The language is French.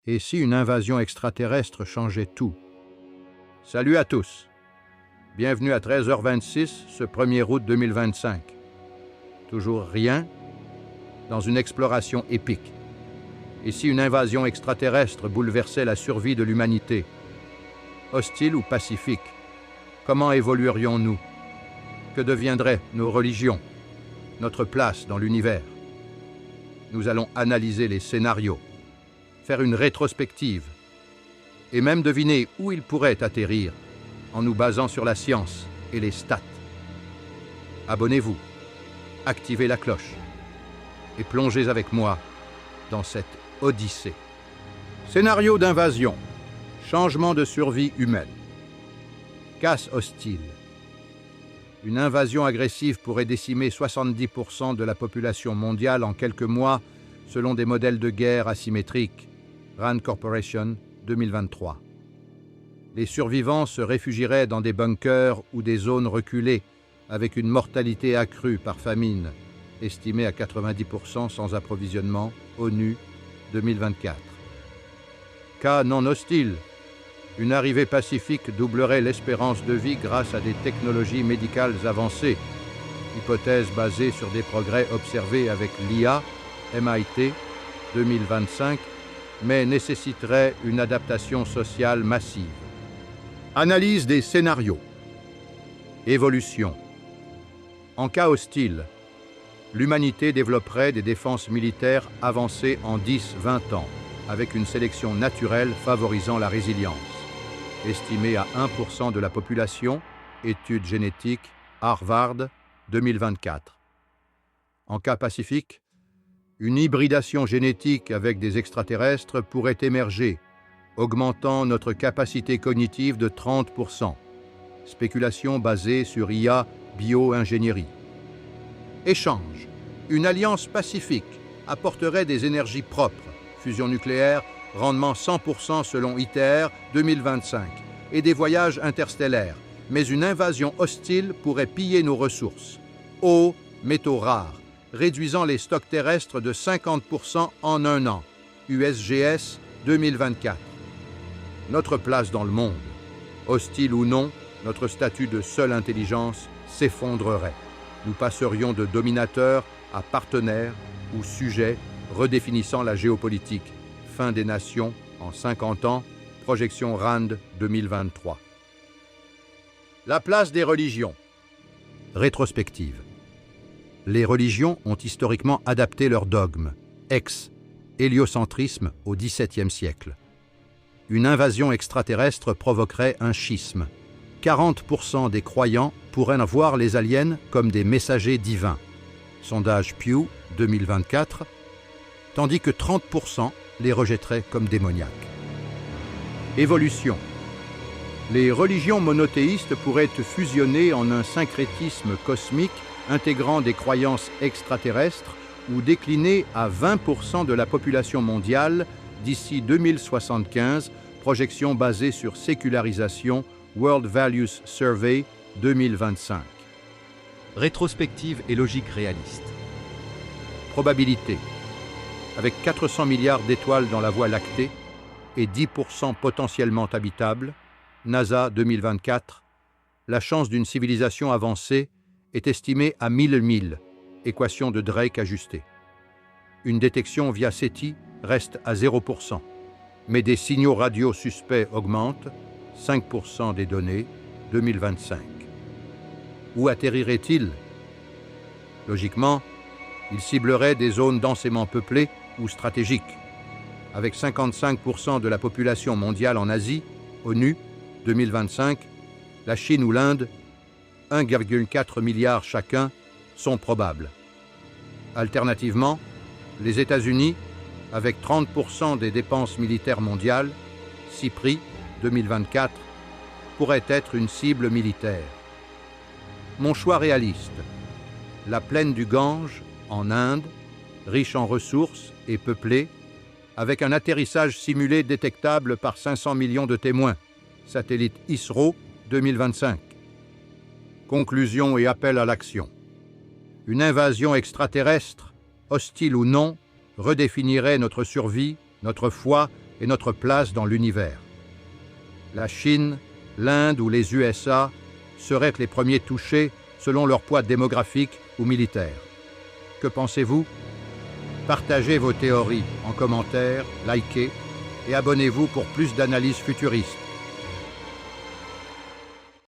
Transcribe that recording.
Et si une invasion extraterrestre changeait tout? Salut à tous. Bienvenue à 13h26, ce 1er août 2025. Toujours rien dans une exploration épique. Et si une invasion extraterrestre bouleversait la survie de l'humanité? Hostile ou pacifique? Comment évoluerions-nous? Que deviendraient nos religions? Notre place dans l'univers? Nous allons analyser les scénarios, faire une rétrospective, et même deviner où ils pourraient atterrir en nous basant sur la science et les stats. Abonnez-vous, activez la cloche et plongez avec moi dans cette odyssée. Scénario d'invasion, changement de survie humaine, casse hostile. Une invasion agressive pourrait décimer 70% de la population mondiale en quelques mois, selon des modèles de guerre asymétriques. Rand Corporation, 2023. Les survivants se réfugieraient dans des bunkers ou des zones reculées, avec une mortalité accrue par famine, estimée à 90% sans approvisionnement, ONU, 2024. Cas non hostile. Une arrivée pacifique doublerait l'espérance de vie grâce à des technologies médicales avancées. Hypothèse basée sur des progrès observés avec l'IA, MIT, 2025, mais nécessiterait une adaptation sociale massive. Analyse des scénarios. Évolution. En cas hostile, l'humanité développerait des défenses militaires avancées en 10-20 ans, avec une sélection naturelle favorisant la résilience. Estimée à 1% de la population, étude génétique, Harvard, 2024. En cas pacifique, une hybridation génétique avec des extraterrestres pourrait émerger, augmentant notre capacité cognitive de 30%. Spéculation basée sur IA bio-ingénierie. Échange. Une alliance pacifique apporterait des énergies propres, fusion nucléaire, rendement 100% selon ITER 2025, et des voyages interstellaires. Mais une invasion hostile pourrait piller nos ressources. Eau, métaux rares, réduisant les stocks terrestres de 50% en un an. USGS 2024. Notre place dans le monde, hostile ou non, notre statut de seule intelligence s'effondrerait. Nous passerions de dominateurs à partenaires ou sujets, redéfinissant la géopolitique. Fin des nations en 50 ans, projection RAND 2023. La place des religions. Rétrospective. Les religions ont historiquement adapté leurs dogmes, héliocentrisme au XVIIe siècle. Une invasion extraterrestre provoquerait un schisme. 40% des croyants pourraient voir les aliens comme des messagers divins. Sondage Pew 2024, tandis que 30% les rejetteraient comme démoniaques. Évolution. Les religions monothéistes pourraient fusionner en un syncrétisme cosmique intégrant des croyances extraterrestres ou décliner à 20% de la population mondiale d'ici 2075, projection basée sur sécularisation World Values Survey 2025. Rétrospective et logique réaliste. Probabilité. Avec 400 milliards d'étoiles dans la Voie lactée et 10% potentiellement habitables, NASA 2024, la chance d'une civilisation avancée est estimée à 1000 milles, équation de Drake ajustée. Une détection via SETI reste à 0%, mais des signaux radio suspects augmentent, 5% des données, 2025. Où atterrirait-il? Logiquement, il ciblerait des zones densément peuplées ou stratégiques. Avec 55% de la population mondiale en Asie, ONU, 2025, la Chine ou l'Inde, 1,4 milliard chacun, sont probables. Alternativement, les États-Unis, avec 30% des dépenses militaires mondiales, CIPRI, 2024, pourraient être une cible militaire. Mon choix réaliste. La plaine du Gange, en Inde, riche en ressources et peuplée, avec un atterrissage simulé détectable par 500 millions de témoins. Satellite ISRO 2025. Conclusion et appel à l'action. Une invasion extraterrestre, hostile ou non, redéfinirait notre survie, notre foi et notre place dans l'univers. La Chine, l'Inde ou les USA seraient les premiers touchés selon leur poids démographique ou militaire. Que pensez-vous? Partagez vos théories en commentaire, likez et abonnez-vous pour plus d'analyses futuristes.